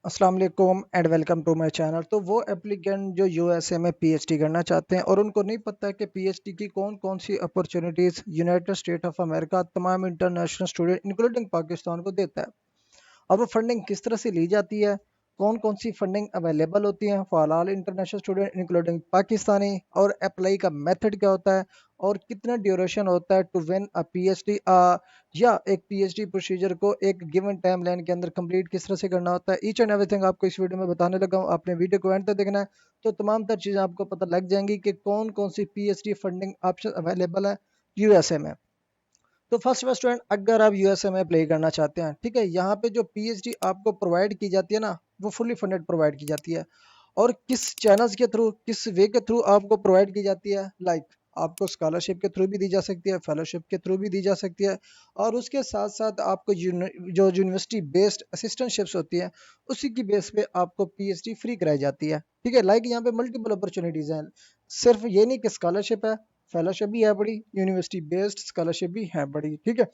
अस्सलाम वालेकुम and welcome to my channel. तो वो एप्लीकेंट जो यूएसए में पीएचडी करना चाहते हैं और उनको नहीं पता है कि पीएचडी की कौन कौन सी opportunities United State of America तमाम इंटरनेशनल स्टूडेंट इंक्लूडिंग पाकिस्तान को देता है। अब वो फंडिंग किस तरह से ली जाती है, कौन कौन सी फंडिंग अवेलेबल होती है for all international student including Pakistani, और अप्लाई का मेथड क्या होता है, और कितना ड्यूरेशन होता है टू विन अ पीएचडी, या एक पीएचडी प्रोसीजर को एक गिवन टाइम लाइन के अंदर कंप्लीट किस तरह से करना होता है। ईच एंड एवरीथिंग आपको इस वीडियो में बताने लगा हूँ। आपने वीडियो को एंड तक देखना है तो तमाम तर चीज़ें आपको पता लग जाएंगी कि कौन कौन सी पीएचडी फंडिंग ऑप्शन अवेलेबल है यूएसए में। तो फर्स्ट स्टूडेंट, अगर आप यूएसए में अप्लाई करना चाहते हैं, ठीक है, यहाँ पे जो पीएचडी आपको प्रोवाइड की जाती है ना, वो फुली फंडेड प्रोवाइड की जाती है। और किस चैनल्स के थ्रू, किस वे के थ्रू आपको प्रोवाइड की जाती है, आपको स्कॉलरशिप के थ्रू भी दी जा सकती है, फेलोशिप के थ्रू भी दी जा सकती है, और उसके साथ साथ आपको जो यूनिवर्सिटी बेस्ड असिस्टेंटशिप्स होती है उसी की बेस पे आपको पीएचडी फ्री कराई जाती है। ठीक है, यहाँ पे मल्टीपल अपॉर्चुनिटीज हैं। सिर्फ ये नहीं कि स्कॉलरशिप है, फेलोशिप भी है बड़ी, यूनिवर्सिटी बेस्ड स्कॉलरशिप भी है बड़ी। ठीक है,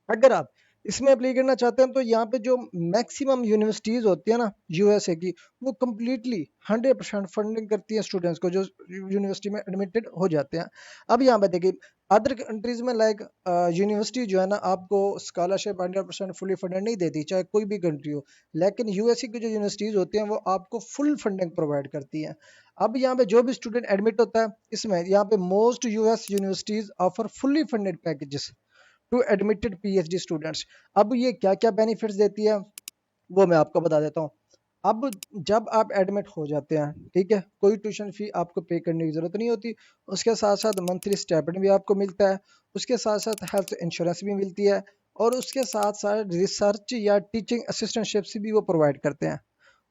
अगर आप इसमें अप्लाई करना चाहते हैं तो यहाँ पे जो मैक्सिमम यूनिवर्सिटीज होती है ना यूएसए की, वो कम्प्लीटली 100% फंडिंग करती है स्टूडेंट्स को जो यूनिवर्सिटी में एडमिटेड हो जाते हैं। अब यहाँ पे देखिए, अदर कंट्रीज में यूनिवर्सिटी जो है ना आपको स्कॉलरशिप 100% फुली फंडेड नहीं देती, चाहे कोई भी कंट्री हो। लेकिन यूएसए की जो यूनिवर्सिटीज होती हैं वो आपको फुल फंडिंग प्रोवाइड करती हैं। अब यहाँ पे जो भी स्टूडेंट एडमिट होता है, इसमें यहाँ पे most US universities offer fully funded packages to admitted PhD students. अब ये क्या क्या बेनिफिट्स देती है वो मैं आपको बता देता हूँ। अब जब आप एडमिट हो जाते हैं, ठीक है, कोई ट्यूशन फी आपको पे करने की जरूरत नहीं होती। उसके साथ साथ मंथली स्टाइपेंड भी आपको मिलता है, उसके साथ साथ हेल्थ इंश्योरेंस भी मिलती है, और उसके साथ साथ रिसर्च या टीचिंग असिस्टेंटशिप भी वो प्रोवाइड करते हैं।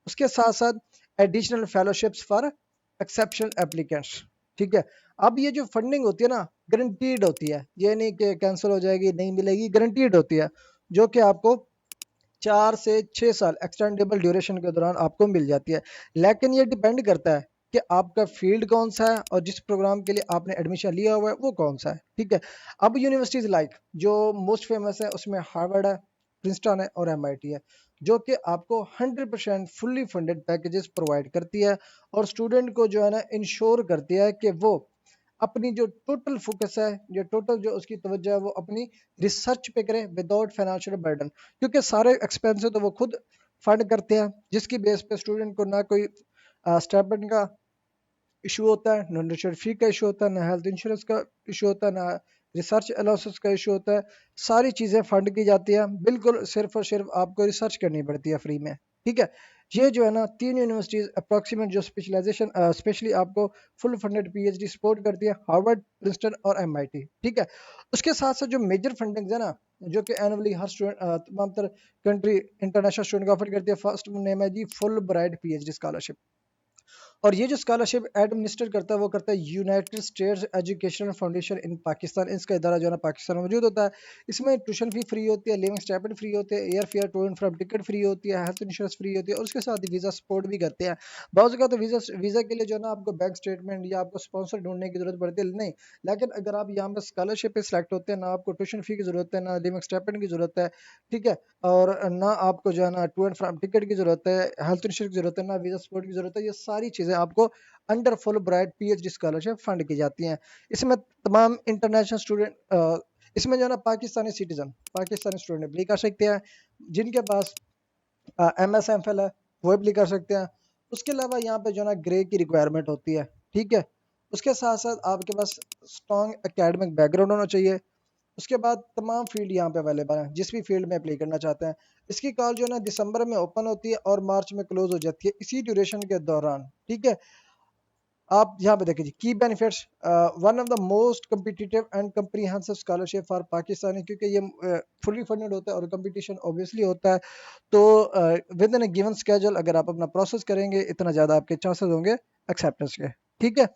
उसके साथ साथ additional fellowships for exceptional applicants. ठीक है, अब ये जो फंडिंग होती है ना, गारंटीड होती है, ये नहीं कि कैंसिल हो जाएगी, नहीं मिलेगी, गारंटीड होती है, जो कि आपको 4 से 6 साल एक्सटेंडेबल ड्यूरेशन के दौरान आपको मिल जाती है। लेकिन ये डिपेंड करता है कि आपका फील्ड कौन सा है और जिस प्रोग्राम के लिए आपने एडमिशन लिया हुआ है वो कौन सा है। ठीक है, अब यूनिवर्सिटीज जो मोस्ट फेमस है उसमें हार्वर्ड है, प्रिंसटन है और एमआईटी है, जो कि आपको 100% फुल्ली फंडेड पैकेजेस प्रोवाइड करती है, और स्टूडेंट को जो है ना इंश्योर करती है कि वो अपनी जो टोटल फोकस है, जो टोटल जो उसकी तवज्जो है, वो अपनी रिसर्च पे करे विदाउट फाइनेंशियल बर्डन, क्योंकि सारे एक्सपेंसेस तो वो खुद फंड करते हैं, जिसकी बेस पे स्टूडेंट को ना कोई स्टाइपेंड का इशू होता है, ना ट्यूशन फी का इशू होता है, ना हेल्थ इंश्योरेंस का इशू होता है, ना रिसर्च अलाउंसेस का इशू होता है। सारी चीज़ें फंड की जाती है, बिल्कुल सिर्फ और सिर्फ आपको रिसर्च करनी पड़ती है फ्री में। ठीक है, ये जो है ना तीन यूनिवर्सिटीज अप्रोक्सीमेट जो स्पेशलाइजेशन स्पेशली आपको फुल फंडेड पीएचडी सपोर्ट करती है, हार्वर्ड, प्रिंसटन और एमआईटी। ठीक है, उसके साथ साथ जो मेजर फंडिंग है ना, जो कि एनुअली हर स्टूडेंट तमाम तर कंट्री इंटरनेशनल स्टूडेंट को ऑफर करती है, फर्स्ट नेम है जी फुल ब्राइट पीएचडी स्कॉलरशिप। और ये जो स्कॉलरशिप एडमिनिस्टर करता है वो करता है यूनाइटेड स्टेट्स एजुकेशनल फाउंडेशन इन पाकिस्तान। इसका इदारा जो है ना पाकिस्तान में मौजूद होता है। इसमें ट्यूशन फी फ्री होती है, लिविंग स्टाइपेंड फ्री होते हैं, air fare to and from ticket free होती है, हेल्थ इंश्योरेंस फ्री होती है, और उसके साथ ही वीज़ा सपोर्ट भी करते हैं। बहुत जगह तो वीज़ा के लिए जो है ना आपको बैंक स्टेटमेंट या आपको स्पॉन्सर ढूंढने की जरूरत पड़ती है, नहीं। लेकिन अगर आप यहाँ पर स्कॉलरशिप पे सिलेक्ट होते हैं, ना आपको ट्यूशन फी की जरूरत है, ना लिविंग स्टाइपेंड की जरूरत है, ठीक है, और ना आपको जो है ना टू एंड फ्रॉम टिकट की जरूरत है, हेल्थ इंश्योरेंस की जरूरत है, ना वीज़ा सपोर्ट की जरूरत है, ये सारी चीज़ें आपको under full bright PhD scholarship fund की जाती हैं। इसमें तमाम इंटरनेशनल स्टूडेंट, इसमें जो है ना Pakistani citizen, Pakistani student apply कर सकते हैं, जिनके पास एमएस एमफिल है वो अप्लाई कर सकते हैं। उसके अलावा यहाँ पे जो है ना ग्रे की रिक्वायरमेंट होती है। ठीक है, उसके साथ साथ आपके पास स्ट्रॉन्ग एकेडमिक बैकग्राउंड होना चाहिए। उसके बाद तमाम फील्ड यहाँ पे अवेलेबल है, जिस भी फील्ड में अप्लाई करना चाहते हैं। इसकी कॉल जो है ना दिसंबर में ओपन होती है और मार्च में क्लोज हो जाती है, इसी ड्यूरेशन के दौरान। ठीक है, आप यहाँ पे देखिए key benefits, one of the most competitive and comprehensive scholarship for Pakistani, क्योंकि ये फुली फंडेड होता है और कंपटीशन ऑब्वियसली होता है। तो with in a given schedule अगर आप अपना प्रोसेस करेंगे, इतना ज़्यादा आपके चांसेस होंगे एक्सेप्टेंस के। ठीक है,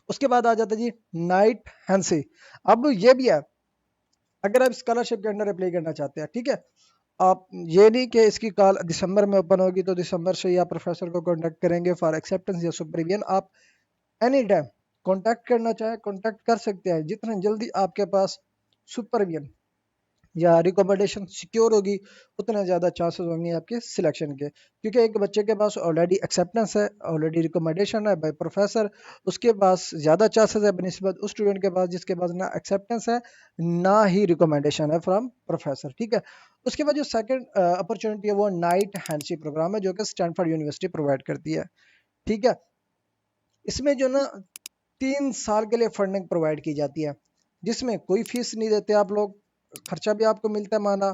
उसके बाद आ जाता है जी नाइट हैंसी। अब ये भी है, अगर आप स्कॉलरशिप के अंडर अप्लाई करना चाहते हैं, ठीक है, आप ये नहीं कि इसकी कॉल दिसंबर में ओपन होगी तो दिसंबर से ही आप प्रोफेसर को कांटेक्ट करेंगे फॉर एक्सेप्टेंस या सुपरविजन। आप एनी टाइम कांटेक्ट करना चाहे कांटेक्ट कर सकते हैं, जितना जल्दी आपके पास सुपरविजन या रिकमेंडेशन सिक्योर होगी, उतने ज़्यादा चांसेस होंगे आपके सिलेक्शन के, क्योंकि एक बच्चे के पास ऑलरेडी एक्सेप्टेंस है, ऑलरेडी रिकमेंडेशन है बाय प्रोफेसर, उसके पास ज़्यादा चांसेस है बनिस्बत उस स्टूडेंट के पास जिसके पास ना एक्सेप्टेंस है ना ही रिकमेंडेशन है फ्रॉम प्रोफेसर। ठीक है, उसके बाद जो सेकंड अपॉर्चुनिटी है वो नाइट हैंडशिप प्रोग्राम है जो कि स्टैनफोर्ड यूनिवर्सिटी प्रोवाइड करती है। ठीक है, इसमें जो ना 3 साल के लिए फंडिंग प्रोवाइड की जाती है, जिसमें कोई फीस नहीं देते आप लोग, खर्चा भी आपको मिलता है माना,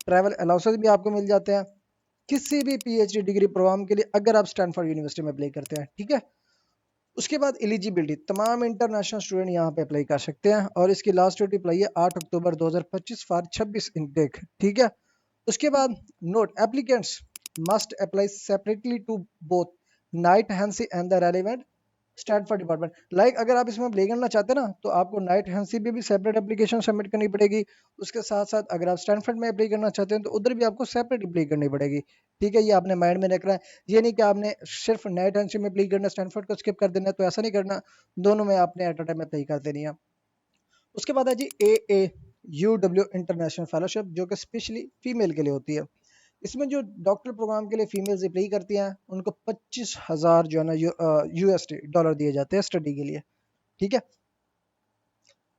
ट्रैवल अलाउंसेस भी आपको मिल जाते हैं किसी भी पीएचडी डिग्री प्रोग्राम के लिए अगर आप स्टैनफोर्ड यूनिवर्सिटी में अप्लाई करते हैं। ठीक है, उसके बाद एलिजिबिलिटी, तमाम इंटरनेशनल स्टूडेंट यहाँ पे अप्लाई कर सकते हैं और इसकी लास्ट डेट अप्लाई है 8 अक्टूबर 2025 फॉर 26 इनटेक। ठीक है, उसके बाद note, applicants must apply separately to both Knight Hennessy and the relevant Stanford department. Like अगर आप इसमें अप्लाई करना चाहते हैं ना तो आपको नाइट हैंसी भी सेपरेट एप्लीकेशन सबमिट करनी पड़ेगी, उसके साथ साथ अगर आप स्टैनफोर्ड में अप्लाई करना चाहते हैं तो उधर भी आपको सेपरेट अप्लाई करनी पड़ेगी। ठीक है, ये आपने माइंड में रखना है, ये नहीं कि आपने सिर्फ नाइट हैंसी में अप्लाई करना स्टैनफोर्ड को स्किप कर देना है, तो ऐसा नहीं करना, दोनों में आपने एट अ टाइम अप्लाई कर देनी है। उसके बाद है जी AAUW इंटरनेशनल फेलोशिप जो कि स्पेशली फीमेल के लिए होती है। इसमें जो डॉक्टर प्रोग्राम के लिए फीमेल्स अप्लाई करती हैं उनको 25,000 जो है ना USD डॉलर दिए जाते हैं स्टडी के लिए। ठीक है,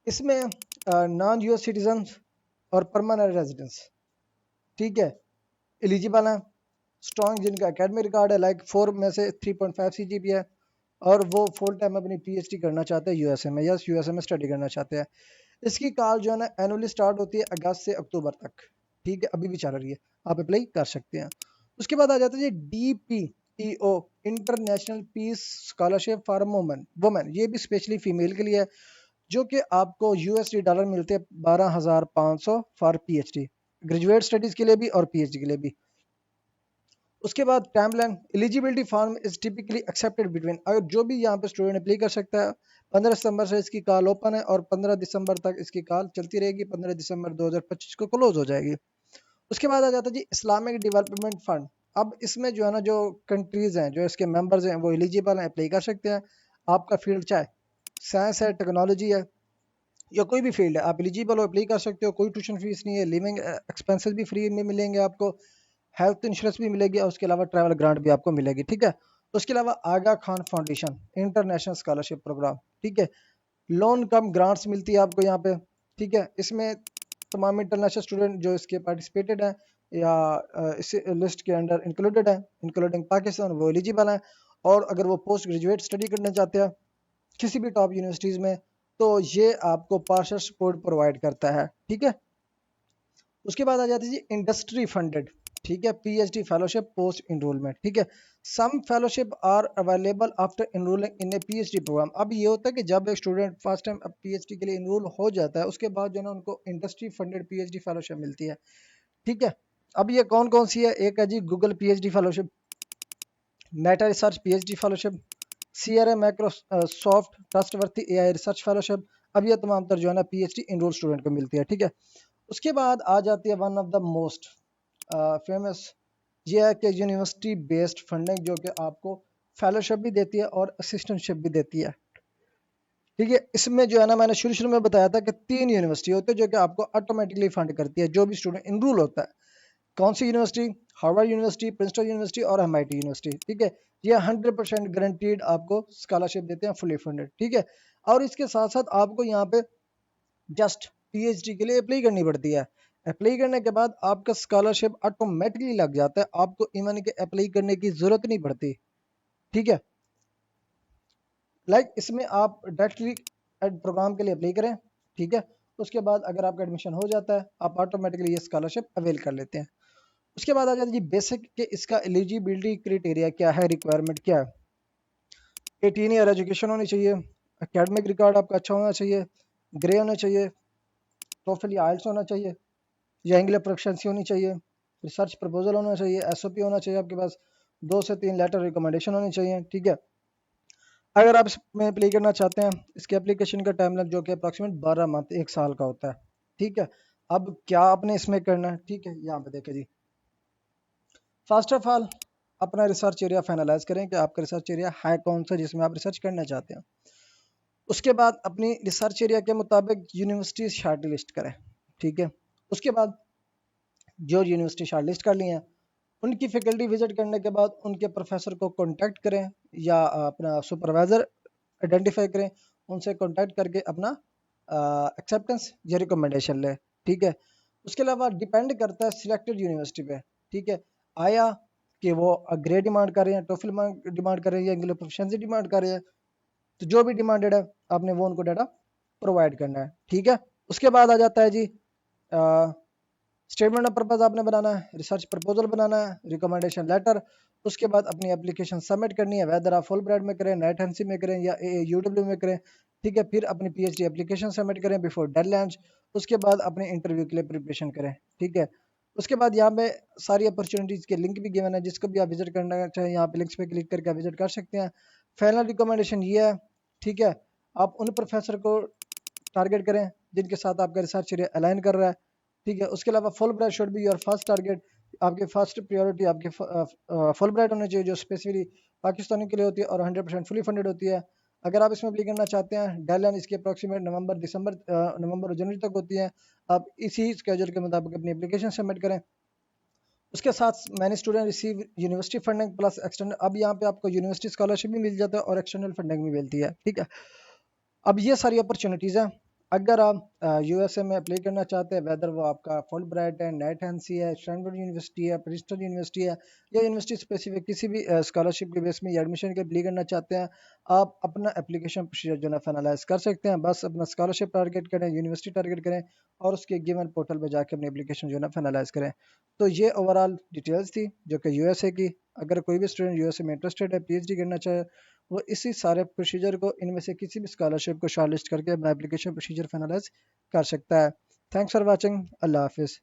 इसमें नॉन यूएस सिटीजन और परमानेंट रेजिडेंस, ठीक है, एलिजिबल हैं, स्ट्रॉन्ग जिनका एकेडमिक रिकॉर्ड है लाइक 4 में से 3.5 CGPA है और वो फुल टाइम अपनी PhD करना चाहते हैं यूएसए में, यस यूएसए में स्टडी करना चाहते हैं। इसकी कॉल जो है ना एनुअली स्टार्ट होती है अगस्त से अक्टूबर तक। ठीक है, अभी भी चल रही है, आप अप्लाई कर सकते हैं। उसके बाद आ जाता है जी DPEO international peace scholarship for women women, ये भी स्पेशली फीमेल के लिए है, जो कि आपको USD डॉलर मिलते हैं 12,500 फॉर PhD, ग्रेजुएट स्टडीज के लिए भी और PhD के लिए भी। उसके बाद timeline, eligibility form is typically accepted between, अगर जो भी यहाँ पे स्टूडेंट अप्लाई कर सकता है, 15 सितंबर से इसकी कॉल ओपन है और 15 दिसंबर तक इसकी कॉल चलती रहेगी, 15 दिसंबर 2025 को क्लोज हो जाएगी। उसके बाद आ जाता है जी इस्लामिक डेवलपमेंट फंड। अब इसमें जो है ना जो कंट्रीज हैं जो इसके मेंबर्स हैं वो एलिजिबल हैं, अप्लाई कर सकते हैं। आपका फील्ड चाहे साइंस है, टेक्नोलॉजी है या कोई भी फील्ड है, आप एलिजिबल हो, अप्लाई कर सकते हो, कोई ट्यूशन फीस नहीं है, लिविंग एक्सपेंसेस भी फ्री में मिलेंगे आपको, हेल्थ इंश्योरेंस भी मिलेगी और उसके अलावा ट्रैवल ग्रांट भी आपको मिलेगी। ठीक है, उसके अलावा Aga Khan foundation international scholarship program, ठीक है, लोन कम ग्रांट्स मिलती है आपको यहाँ पे। ठीक है, इसमें तमाम इंटरनेशनल स्टूडेंट जो इसके पार्टिसिपेटेड हैं या इस लिस्ट के अंडर इंक्लूडेड हैं इंक्लूडिंग पाकिस्तान, वो एलिजिबल हैं। और अगर वो पोस्ट ग्रेजुएट स्टडी करना चाहते हैं किसी भी टॉप यूनिवर्सिटीज़ में तो ये आपको पार्शल सपोर्ट प्रोवाइड करता है। ठीक है, उसके बाद आ जाती है जी इंडस्ट्री फंडेड, ठीक है, PhD फेलोशिप पोस्ट इनरोलमेंट। ठीक है, some fellowship are available after enrolling in a PhD program. अब ये होता है कि जब एक स्टूडेंट फर्स्ट टाइम PhD के लिए इनरोल हो जाता है उसके बाद जो है ना उनको इंडस्ट्री फंडेड PhD फेलोशिप मिलती है। ठीक है, अब ये कौन कौन सी है, एक है जी Google PhD fellowship, meta research PhD fellowship, CRA Microsoft trustworthy AI research fellowship. अब ये तमाम तर जो है ना PhD इनरोल स्टूडेंट को मिलती है। ठीक है, उसके बाद आ जाती है one of the most famous, ये है कि यूनिवर्सिटी बेस्ड फंडिंग जो कि आपको फेलोशिप भी देती है और असिस्टेंटशिप भी देती है। ठीक है, इसमें जो है ना मैंने शुरू शुरू में बताया था कि 3 यूनिवर्सिटी होती है जो कि आपको ऑटोमेटिकली फंड करती है जो भी स्टूडेंट इनरोल होता है। कौन सी university, Harvard university, Princeton university और MIT यूनिवर्सिटी। ठीक है, ये 100% गारंटीड आपको स्कॉलरशिप देते हैं, फुली फंडेड। ठीक है, और इसके साथ साथ आपको यहाँ पे जस्ट PhD के लिए अप्लाई करनी पड़ती है, अप्लाई करने के बाद आपका स्कॉलरशिप ऑटोमेटिकली लग जाता है, आपको इवन के अप्लाई करने की जरूरत नहीं पड़ती। ठीक है, लाइक इसमें आप डायरेक्टली प्रोग्राम के लिए अप्लाई करें। ठीक है, उसके बाद अगर आपका एडमिशन हो जाता है आप ऑटोमेटिकली ये स्कॉलरशिप अवेल कर लेते हैं। उसके बाद आ जाता है जी बेसिक के इसका एलिजिबिलिटी क्राइटेरिया क्या है, रिक्वायरमेंट क्या है। 18 ईयर एजुकेशन होनी चाहिए, एकेडमिक रिकॉर्ड आपका अच्छा होना चाहिए, ग्रे होना चाहिए, टोफल या आइल्स होना चाहिए या इंग्लिश प्रोफिशिएंसी होनी चाहिए, रिसर्च प्रपोजल होना चाहिए, SOP होना चाहिए आपके पास, 2 से 3 लेटर रिकमेंडेशन होनी चाहिए। ठीक है, अगर आप इसमें अप्लाई करना चाहते हैं इसके एप्लीकेशन का टाइम जो कि अप्रॉक्सीमेट 12 मंथ 1 साल का होता है। ठीक है, अब क्या आपने इसमें करना है, ठीक है, यहाँ पे देखें जी, फर्स्ट ऑफ ऑल अपना रिसर्च एरिया फाइनलाइज करें कि आपका रिसर्च एरिया है कौन सा जिसमें आप रिसर्च करना चाहते हैं। उसके बाद अपनी रिसर्च एरिया के मुताबिक यूनिवर्सिटी शार्ट लिस्ट करें। ठीक है, उसके बाद जो यूनिवर्सिटी शॉर्टलिस्ट कर ली हैं उनकी फैकल्टी विजिट करने के बाद उनके प्रोफेसर को कांटेक्ट करें या अपना सुपरवाइज़र आइडेंटिफाई करें, उनसे कांटेक्ट करके अपना एक्सेप्टेंस या रिकमेंडेशन लें। ठीक है, उसके अलावा डिपेंड करता है सिलेक्टेड यूनिवर्सिटी पे। ठीक है, आया कि वो ग्रेड डिमांड कर रहे हैं, टोफिल डिमांड कर रहे हैं या इंग्लिश प्रोफिशिएंसी डिमांड कर रहे हैं, तो जो भी डिमांडेड है आपने वो उनको डाटा प्रोवाइड करना है। ठीक है, उसके बाद आ जाता है जी स्टेटमेंट ऑफ पर्पज आपने बनाना है, रिसर्च प्रपोजल बनाना है, रिकमेंडेशन लेटर, उसके बाद अपनी एप्लीकेशन सबमिट करनी है, वेदर आप फुल ब्राइड में करें, नेट एनसी में करें या AAUW में करें। ठीक है, फिर अपनी PhD एप्लीकेशन सबमिट करें बिफोर डेडलाइन, उसके बाद अपने इंटरव्यू के लिए प्रिपरेशन करें। ठीक है, उसके बाद यहाँ पे सारी अपॉर्चुनिटीज़ के लिंक भी गिवन है, जिसको भी आप विजिट करना चाहें यहाँ पे लिंक्स पे क्लिक करके आप विजिट कर सकते हैं। फाइनल रिकमेंडेशन ये है। ठीक है, आप उन प्रोफेसर को टारगेट करें जिनके साथ आपका रिसर्च एरिया अलाइन कर रहा है। ठीक है, उसके अलावा full bright should be your first target, आपके फर्स्ट प्रायोरिटी आपके फुल ब्राइट होने चाहिए जो स्पेसिफिकली पाकिस्तानी के लिए होती है और 100% फुली फंडेड होती है। अगर आप इसमें अप्लाई करना चाहते हैं, डेडलाइन इसकी अप्रॉक्सीमेट नवंबर और जनवरी तक होती है। आप इसी स्केड्यूल के मुताबिक अपनी एप्लीकेशन सबमिट करें। उसके साथ मैंने student receive university funding plus external, अब यहाँ पे आपको यूनिवर्सिटी स्कॉलरशिप भी मिल जाता है और एक्सटर्नल फंडिंग भी मिलती है। ठीक है, अब ये सारी अपॉर्चुनिटीज़ हैं। अगर आप USA में अप्लाई करना चाहते हैं, वेदर वो आपका फुल ब्राइट है, नेट एनसी है, स्टैनफोर्ड यूनिवर्सिटी है, प्रिंसटन यूनिवर्सिटी है या यूनिवर्सिटी स्पेसिफिक किसी भी स्कॉलरशिप के बेस में या एडमिशन के अप्लाई करना चाहते हैं, आप अपना एप्लीकेशन प्रोसीजर जो है फाइनलाइज कर सकते हैं। बस अपना स्कॉलरशिप टारगेट करें, यूनिवर्सिटी टारगेट करें और उसके गिवन पोर्टल पर जाकर अपनी एप्लीकेशन जो है ना फाइनलाइज करें। तो ये ओवरऑल डिटेल्स थी जो कि USA की। अगर कोई भी स्टूडेंट USA में इंटरेस्टेड है, PhD करना चाहे, वो इसी सारे प्रोसीजर को इनमें से किसी भी स्कॉलरशिप को शॉर्टलिस्ट करके अपना एप्लीकेशन प्रोसीजर फाइनलाइज कर सकता है। Thanks for watching. अल्लाह हाफिज़।